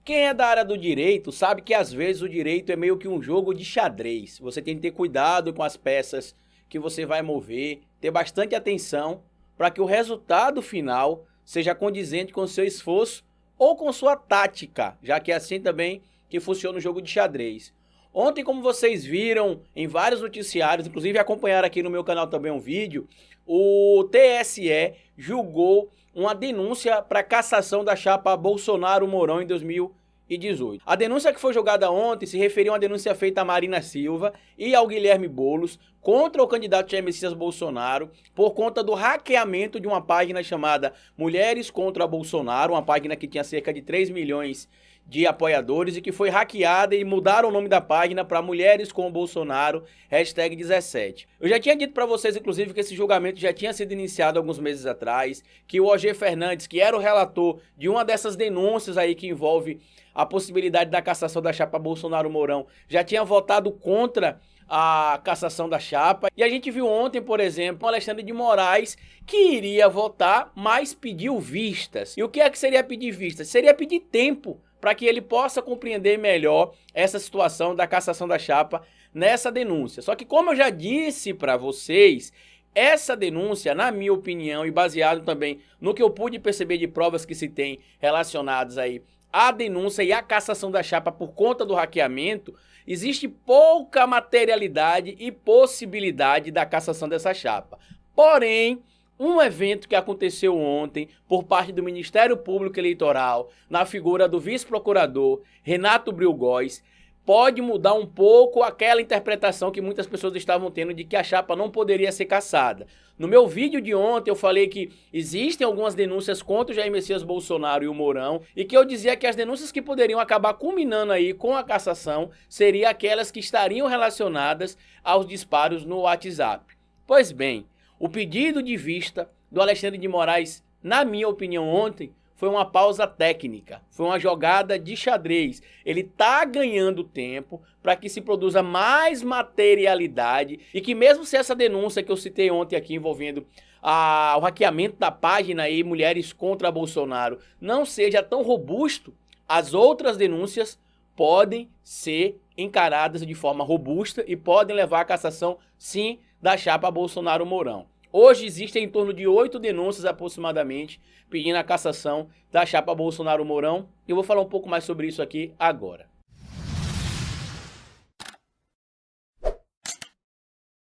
Quem é da área do direito sabe que às vezes o direito é meio que um jogo de xadrez. Você tem que ter cuidado com as peças que você vai mover, ter bastante atenção para que o resultado final seja condizente com o seu esforço ou com sua tática, já que é assim também que funciona o jogo de xadrez. Ontem, como vocês viram em vários noticiários, inclusive acompanharam aqui no meu canal também um vídeo, o TSE julgou uma denúncia para cassação da chapa Bolsonaro-Mourão em 2018. A denúncia que foi julgada ontem se referia a uma denúncia feita a Marina Silva e ao Guilherme Boulos contra o candidato Jair Messias Bolsonaro por conta do hackeamento de uma página chamada Mulheres contra Bolsonaro, uma página que tinha cerca de 3 milhões de apoiadores e que foi hackeada e mudaram o nome da página para Mulheres com Bolsonaro, #17. Eu já tinha dito para vocês, inclusive, que esse julgamento já tinha sido iniciado alguns meses atrás, que o OG Fernandes, que era o relator de uma dessas denúncias aí que envolve a possibilidade da cassação da chapa Bolsonaro-Mourão, já tinha votado contra a cassação da chapa. E a gente viu ontem, por exemplo, o Alexandre de Moraes que iria votar, mas pediu vistas. E o que é que seria pedir vistas? Seria pedir tempo para que ele possa compreender melhor essa situação da cassação da chapa nessa denúncia. Só que, como eu já disse para vocês, essa denúncia, na minha opinião, e baseado também no que eu pude perceber de provas que se tem relacionadas aí à denúncia e à cassação da chapa por conta do hackeamento, existe pouca materialidade e possibilidade da cassação dessa chapa. Porém, um evento que aconteceu ontem por parte do Ministério Público Eleitoral, na figura do vice-procurador Renato Briugós, pode mudar um pouco aquela interpretação que muitas pessoas estavam tendo de que a chapa não poderia ser cassada. No meu vídeo de ontem eu falei que existem algumas denúncias contra o Jair Messias Bolsonaro e o Mourão e que eu dizia que as denúncias que poderiam acabar culminando aí com a cassação seriam aquelas que estariam relacionadas aos disparos no WhatsApp. Pois bem, o pedido de vista do Alexandre de Moraes, na minha opinião ontem, foi uma pausa técnica, foi uma jogada de xadrez. Ele está ganhando tempo para que se produza mais materialidade e que mesmo se essa denúncia que eu citei ontem aqui envolvendo o hackeamento da página aí, Mulheres contra Bolsonaro, não seja tão robusto, as outras denúncias podem ser encaradas de forma robusta e podem levar à cassação, sim, da chapa Bolsonaro-Mourão. Hoje existem em torno de 8 denúncias aproximadamente pedindo a cassação da chapa Bolsonaro-Mourão e eu vou falar um pouco mais sobre isso aqui agora.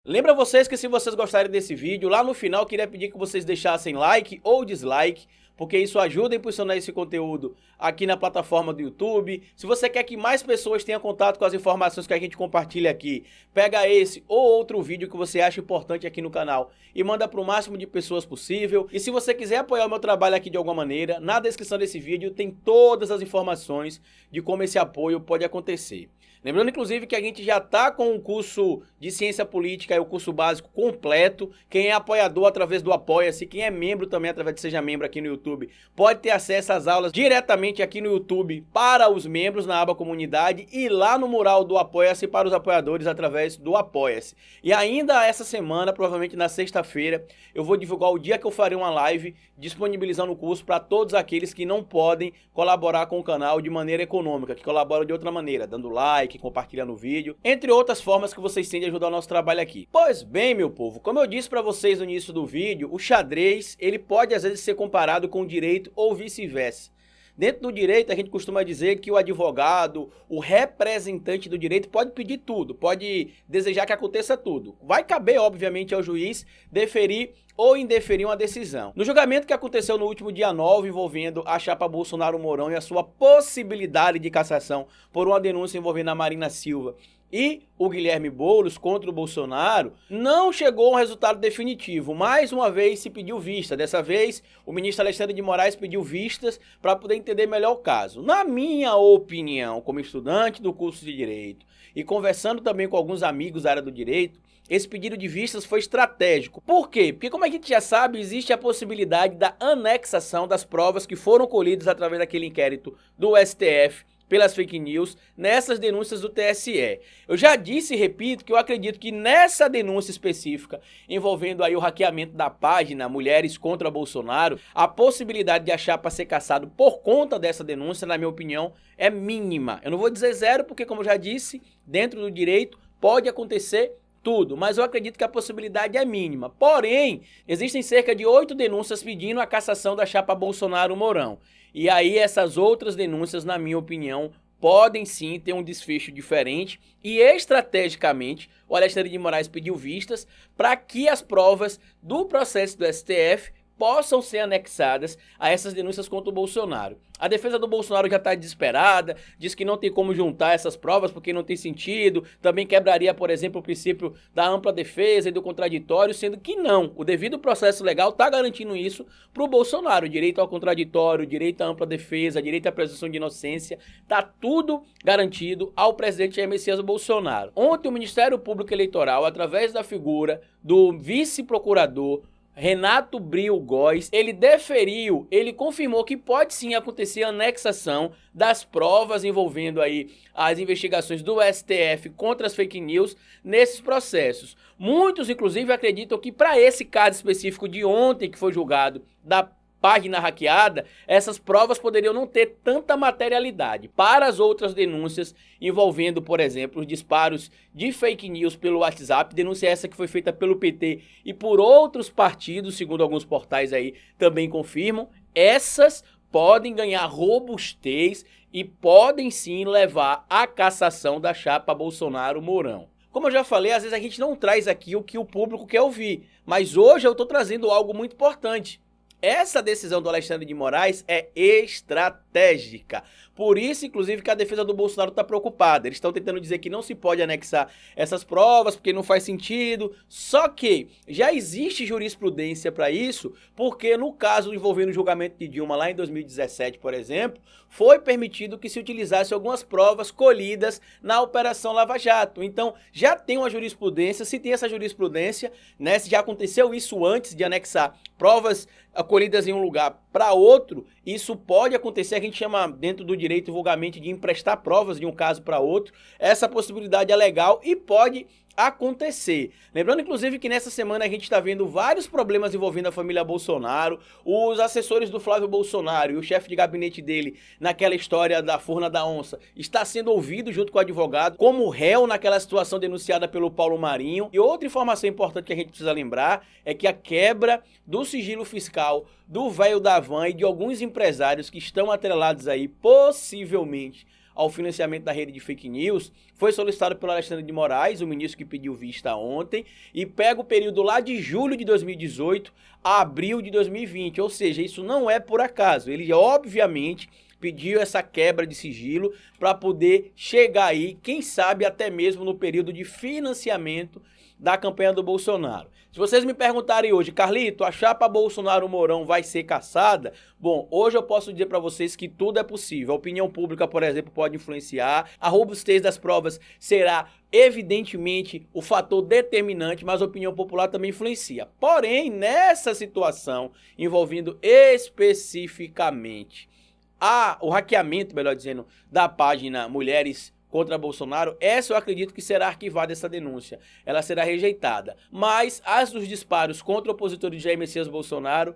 Lembra vocês que se vocês gostarem desse vídeo, lá no final eu queria pedir que vocês deixassem like ou dislike, porque isso ajuda a impulsionar esse conteúdo aqui na plataforma do YouTube. Se você quer que mais pessoas tenham contato com as informações que a gente compartilha aqui, pega esse ou outro vídeo que você acha importante aqui no canal e manda para o máximo de pessoas possível. E se você quiser apoiar o meu trabalho aqui de alguma maneira, na descrição desse vídeo tem todas as informações de como esse apoio pode acontecer. Lembrando, inclusive, que a gente já está com o curso de Ciência Política e o curso básico completo. Quem é apoiador através do Apoia-se, quem é membro também através de Seja Membro aqui no YouTube, pode ter acesso às aulas diretamente aqui no YouTube para os membros na aba Comunidade e lá no mural do Apoia-se para os apoiadores através do Apoia-se. E ainda essa semana, provavelmente na sexta-feira, eu vou divulgar o dia que eu farei uma live disponibilizando o curso para todos aqueles que não podem colaborar com o canal de maneira econômica, que colaboram de outra maneira, dando like, compartilhando o vídeo, entre outras formas que vocês têm de ajudar o nosso trabalho aqui. Pois bem, meu povo, como eu disse para vocês no início do vídeo, o xadrez, ele pode às vezes ser comparado com o direito ou vice-versa. Dentro do direito, a gente costuma dizer que o advogado, o representante do direito pode pedir tudo, pode desejar que aconteça tudo. Vai caber, obviamente, ao juiz deferir ou indeferir uma decisão. No julgamento que aconteceu no último dia 9, envolvendo a chapa Bolsonaro-Mourão e a sua possibilidade de cassação por uma denúncia envolvendo a Marina Silva e o Guilherme Boulos contra o Bolsonaro, não chegou a um resultado definitivo. Mais uma vez se pediu vista. Dessa vez, o ministro Alexandre de Moraes pediu vistas para poder entender melhor o caso. Na minha opinião, como estudante do curso de Direito e conversando também com alguns amigos da área do Direito, esse pedido de vistas foi estratégico. Por quê? Porque, como a gente já sabe, existe a possibilidade da anexação das provas que foram colhidas através daquele inquérito do STF pelas fake news nessas denúncias do TSE. Eu já disse e repito que eu acredito que nessa denúncia específica envolvendo aí o hackeamento da página Mulheres contra Bolsonaro, a possibilidade de a chapa ser cassado por conta dessa denúncia, na minha opinião, é mínima. Eu não vou dizer zero porque, como eu já disse, dentro do direito pode acontecer tudo, mas eu acredito que a possibilidade é mínima. Porém, existem cerca de 8 denúncias pedindo a cassação da chapa Bolsonaro-Mourão. E aí essas outras denúncias, na minha opinião, podem sim ter um desfecho diferente e estrategicamente o Alexandre de Moraes pediu vistas para que as provas do processo do STF possam ser anexadas a essas denúncias contra o Bolsonaro. A defesa do Bolsonaro já está desesperada, diz que não tem como juntar essas provas porque não tem sentido, também quebraria, por exemplo, o princípio da ampla defesa e do contraditório, sendo que não. O devido processo legal está garantindo isso para o Bolsonaro, o direito ao contraditório, o direito à ampla defesa, o direito à presunção de inocência, está tudo garantido ao presidente Jair Messias Bolsonaro. Ontem o Ministério Público Eleitoral, através da figura do vice-procurador Renato Bril Góes, ele confirmou que pode sim acontecer a anexação das provas envolvendo aí as investigações do STF contra as fake news nesses processos. Muitos, inclusive, acreditam que para esse caso específico de ontem, que foi julgado, da página hackeada, essas provas poderiam não ter tanta materialidade. Para as outras denúncias envolvendo, por exemplo, os disparos de fake news pelo WhatsApp, denúncia essa que foi feita pelo PT e por outros partidos, segundo alguns portais aí também confirmam, essas podem ganhar robustez e podem sim levar à cassação da chapa Bolsonaro-Mourão. Como eu já falei, às vezes a gente não traz aqui o que o público quer ouvir, mas hoje eu estou trazendo algo muito importante. Essa decisão do Alexandre de Moraes é estratégica. Por isso, inclusive, que a defesa do Bolsonaro está preocupada. Eles estão tentando dizer que não se pode anexar essas provas porque não faz sentido. Só que já existe jurisprudência para isso, porque no caso envolvendo o julgamento de Dilma lá em 2017, por exemplo, foi permitido que se utilizasse algumas provas colhidas na Operação Lava Jato. Então, já tem uma jurisprudência. Se tem essa jurisprudência, né, se já aconteceu isso antes de anexar provas colhidas em um lugar para outro, isso pode acontecer, a gente chama dentro do direito vulgarmente de emprestar provas de um caso para outro. Essa possibilidade é legal e pode acontecer. Lembrando, inclusive, que nessa semana a gente está vendo vários problemas envolvendo a família Bolsonaro, os assessores do Flávio Bolsonaro e o chefe de gabinete dele naquela história da Furna da Onça está sendo ouvido junto com o advogado como réu naquela situação denunciada pelo Paulo Marinho. E outra informação importante que a gente precisa lembrar é que a quebra do sigilo fiscal do velho da Van e de alguns empresários que estão atrelados aí possivelmente ao financiamento da rede de fake news, foi solicitado pelo Alexandre de Moraes, o ministro que pediu vista ontem, e pega o período lá de julho de 2018 a abril de 2020, ou seja, isso não é por acaso, ele obviamente pediu essa quebra de sigilo para poder chegar aí, quem sabe até mesmo no período de financiamento da campanha do Bolsonaro. Se vocês me perguntarem hoje, Carlito, a chapa Bolsonaro-Mourão vai ser cassada? Bom, hoje eu posso dizer para vocês que tudo é possível. A opinião pública, por exemplo, pode influenciar. A robustez das provas será evidentemente o fator determinante, mas a opinião popular também influencia. Porém, nessa situação envolvendo especificamente o hackeamento, melhor dizendo, da página Mulheres contra Bolsonaro, essa eu acredito que será arquivada essa denúncia, ela será rejeitada. Mas as dos disparos contra o opositor de Jair Messias Bolsonaro,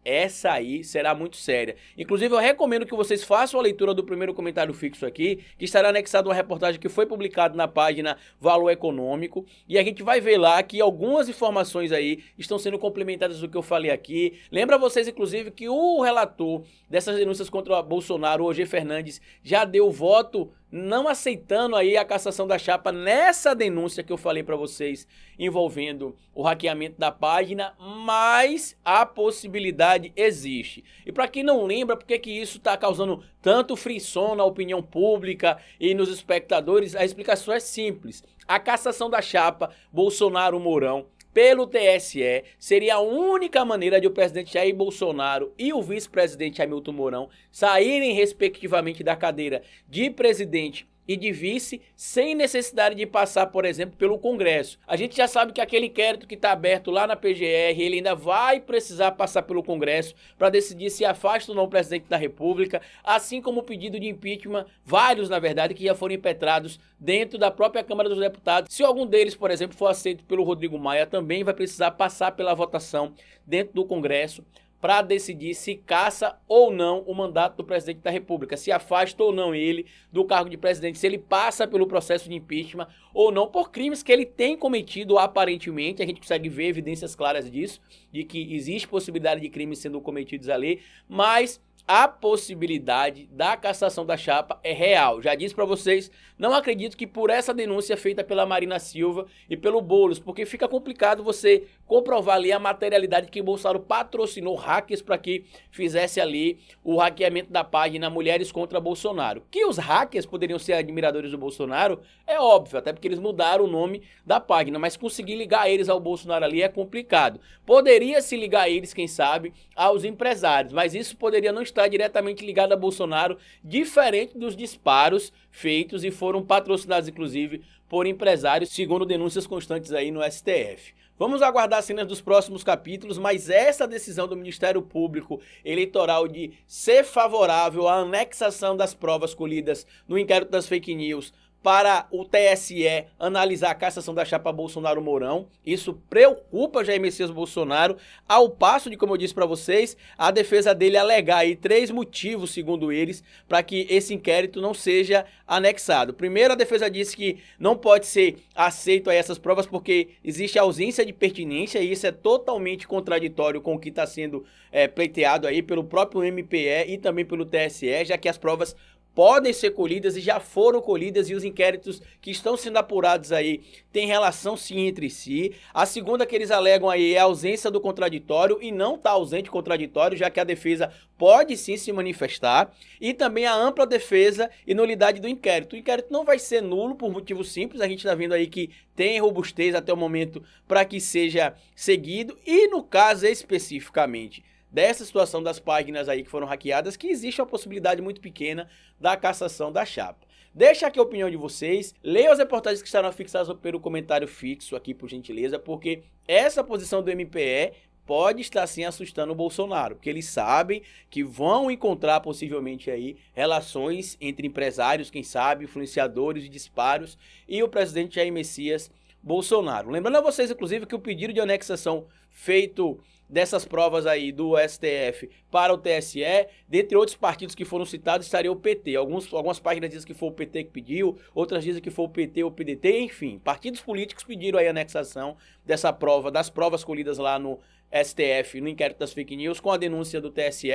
essa aí será muito séria. Inclusive eu recomendo que vocês façam a leitura do primeiro comentário fixo aqui, que estará anexado uma reportagem que foi publicada na página Valor Econômico, e a gente vai ver lá que algumas informações aí estão sendo complementadas do que eu falei aqui. Lembra vocês, inclusive, que o relator dessas denúncias contra o Bolsonaro, o Roger Fernandes, já deu voto não aceitando aí a cassação da chapa nessa denúncia que eu falei para vocês envolvendo o hackeamento da página, mas a possibilidade existe. E para quem não lembra por que isso está causando tanto frisson na opinião pública e nos espectadores, a explicação é simples. A cassação da chapa Bolsonaro-Mourão pelo TSE seria a única maneira de o presidente Jair Bolsonaro e o vice-presidente Hamilton Mourão saírem respectivamente da cadeira de presidente e de vice, sem necessidade de passar, por exemplo, pelo Congresso. A gente já sabe que aquele inquérito que está aberto lá na PGR, ele ainda vai precisar passar pelo Congresso para decidir se afasta ou não o presidente da República, assim como o pedido de impeachment, vários, na verdade, que já foram impetrados dentro da própria Câmara dos Deputados. Se algum deles, por exemplo, for aceito pelo Rodrigo Maia, também vai precisar passar pela votação dentro do Congresso para decidir se caça ou não o mandato do presidente da República, se afasta ou não ele do cargo de presidente, se ele passa pelo processo de impeachment ou não, por crimes que ele tem cometido aparentemente. A gente consegue ver evidências claras disso, de que existe possibilidade de crimes sendo cometidos ali, mas a possibilidade da cassação da chapa é real. Já disse para vocês, não acredito que por essa denúncia feita pela Marina Silva e pelo Boulos, porque fica complicado você comprovar ali a materialidade que Bolsonaro patrocinou hackers para que fizesse ali o hackeamento da página Mulheres contra Bolsonaro. Que os hackers poderiam ser admiradores do Bolsonaro é óbvio, até porque eles mudaram o nome da página, mas conseguir ligar eles ao Bolsonaro ali é complicado. Poderia se ligar eles, quem sabe, aos empresários, mas isso poderia não estar diretamente ligado a Bolsonaro, diferente dos disparos feitos e foram patrocinados, inclusive, por empresários, segundo denúncias constantes aí no STF. Vamos aguardar as cenas dos próximos capítulos, mas essa decisão do Ministério Público Eleitoral de ser favorável à anexação das provas colhidas no inquérito das fake news para o TSE analisar a cassação da chapa Bolsonaro-Mourão, isso preocupa Jair Messias Bolsonaro, ao passo de, como eu disse para vocês, a defesa dele alegar aí 3 motivos, segundo eles, para que esse inquérito não seja anexado. Primeiro, a defesa disse que não pode ser aceito aí essas provas porque existe ausência de pertinência, e isso é totalmente contraditório com o que está sendo pleiteado aí pelo próprio MPE e também pelo TSE, já que as provas podem ser colhidas e já foram colhidas, e os inquéritos que estão sendo apurados aí têm relação sim entre si. A segunda que eles alegam aí é a ausência do contraditório, e não está ausente contraditório, já que a defesa pode sim se manifestar, e também a ampla defesa e nulidade do inquérito. O inquérito não vai ser nulo por motivo simples, a gente está vendo aí que tem robustez até o momento para que seja seguido, e no caso especificamente dessa situação das páginas aí que foram hackeadas, que existe uma possibilidade muito pequena da cassação da chapa. Deixa aqui a opinião de vocês, leiam as reportagens que estarão fixadas pelo comentário fixo aqui, por gentileza, porque essa posição do MPE pode estar sim assustando o Bolsonaro, porque eles sabem que vão encontrar possivelmente aí relações entre empresários, quem sabe, influenciadores de disparos e o presidente Jair Messias Bolsonaro. Lembrando a vocês, inclusive, que o pedido de anexação feito dessas provas aí do STF para o TSE, dentre outros partidos que foram citados, estaria o PT. Algumas páginas dizem que foi o PT que pediu, outras dizem que foi o PT ou o PDT, enfim. Partidos políticos pediram aí a anexação dessa prova, das provas colhidas lá no STF, no inquérito das fake news, com a denúncia do TSE,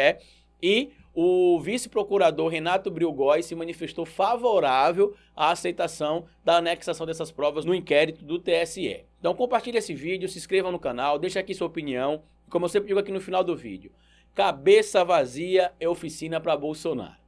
e o vice-procurador Renato Briugóis se manifestou favorável à aceitação da anexação dessas provas no inquérito do TSE. Então compartilhe esse vídeo, se inscreva no canal, deixe aqui sua opinião. Como eu sempre digo aqui no final do vídeo, cabeça vazia é oficina para Bolsonaro.